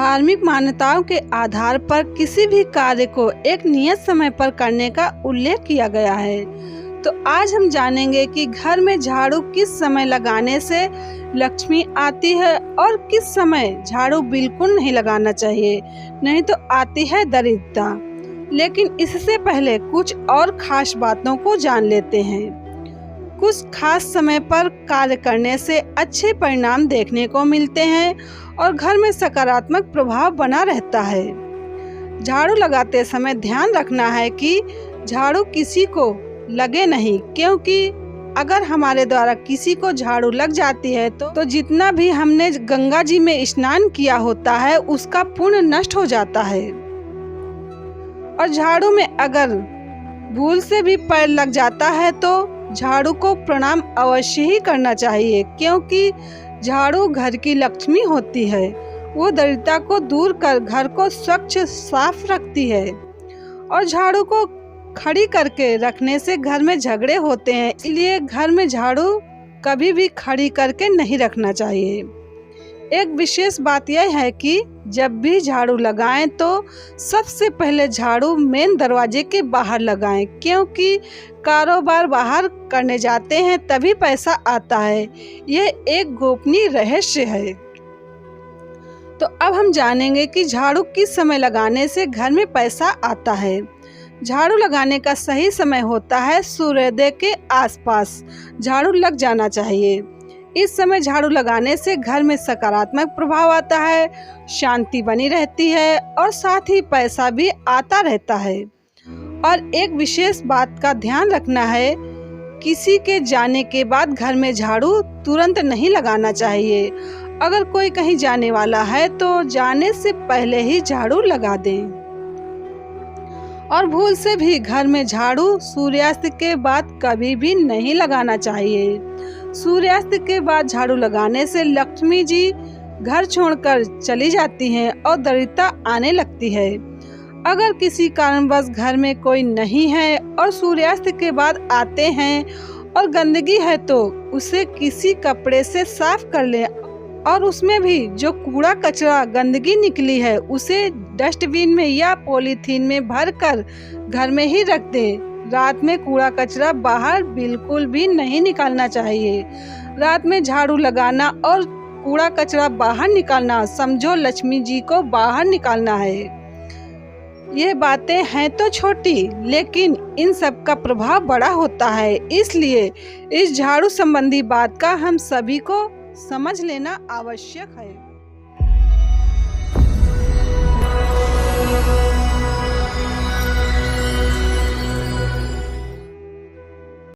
धार्मिक मान्यताओं के आधार पर किसी भी कार्य को एक नियत समय पर करने का उल्लेख किया गया है। तो आज हम जानेंगे कि घर में झाड़ू किस समय लगाने से लक्ष्मी आती है और किस समय झाड़ू बिल्कुल नहीं लगाना चाहिए, नहीं तो आती है दरिद्रता। लेकिन इससे पहले कुछ और खास बातों को जान लेते हैं। कुछ खास समय पर कार्य करने से अच्छे परिणाम देखने को मिलते हैं और घर में सकारात्मक प्रभाव बना रहता है। झाड़ू लगाते समय ध्यान रखना है कि झाड़ू किसी को लगे नहीं, क्योंकि अगर हमारे द्वारा किसी को झाड़ू लग जाती है तो जितना भी हमने गंगा जी में स्नान किया होता है उसका पुण्य नष्ट हो जाता है। और झाड़ू में अगर भूल से भी पैर लग जाता है तो झाड़ू को प्रणाम अवश्य ही करना चाहिए, क्योंकि झाड़ू घर की लक्ष्मी होती है। वो दरिद्रता को दूर कर घर को स्वच्छ साफ रखती है। और झाड़ू को खड़ी करके रखने से घर में झगड़े होते हैं, इसलिए घर में झाड़ू कभी भी खड़ी करके नहीं रखना चाहिए। एक विशेष बात यह है कि जब भी झाड़ू लगाएं तो सबसे पहले झाड़ू मेन दरवाजे के बाहर लगाएं, क्योंकि कारोबार बाहर करने जाते हैं तभी पैसा आता है। यह एक गोपनीय रहस्य है। तो अब हम जानेंगे कि झाड़ू किस समय लगाने से घर में पैसा आता है। झाड़ू लगाने का सही समय होता है सूर्योदय के आसपास झाड़ू लग जाना चाहिए। इस समय झाड़ू लगाने से घर में सकारात्मक प्रभाव आता है, शांति बनी रहती है और साथ ही पैसा भी आता रहता है। और एक विशेष बात का ध्यान रखना है, किसी के जाने के बाद घर में झाड़ू तुरंत नहीं लगाना चाहिए। अगर कोई कहीं जाने वाला है तो जाने से पहले ही झाड़ू लगा दें। और भूल से भी घर में झाड़ू सूर्यास्त के बाद कभी भी नहीं लगाना चाहिए। सूर्यास्त के बाद झाड़ू लगाने से लक्ष्मी जी घर छोड़कर चली जाती हैं और दरिद्रता आने लगती है। अगर किसी कारणवश घर में कोई नहीं है और सूर्यास्त के बाद आते हैं और गंदगी है तो उसे किसी कपड़े से साफ कर लें और उसमें भी जो कूड़ा कचरा गंदगी निकली है उसे डस्टबिन में या पॉलीथीन में भरकर घर में ही रख दें। रात में कूड़ा कचरा बाहर बिल्कुल भी नहीं निकालना चाहिए। रात में झाड़ू लगाना और कूड़ा कचरा बाहर निकालना समझो लक्ष्मी जी को बाहर निकालना है। ये बातें हैं तो छोटी, लेकिन इन सब का प्रभाव बड़ा होता है। इसलिए इस झाड़ू संबंधी बात का हम सभी को समझ लेना आवश्यक है।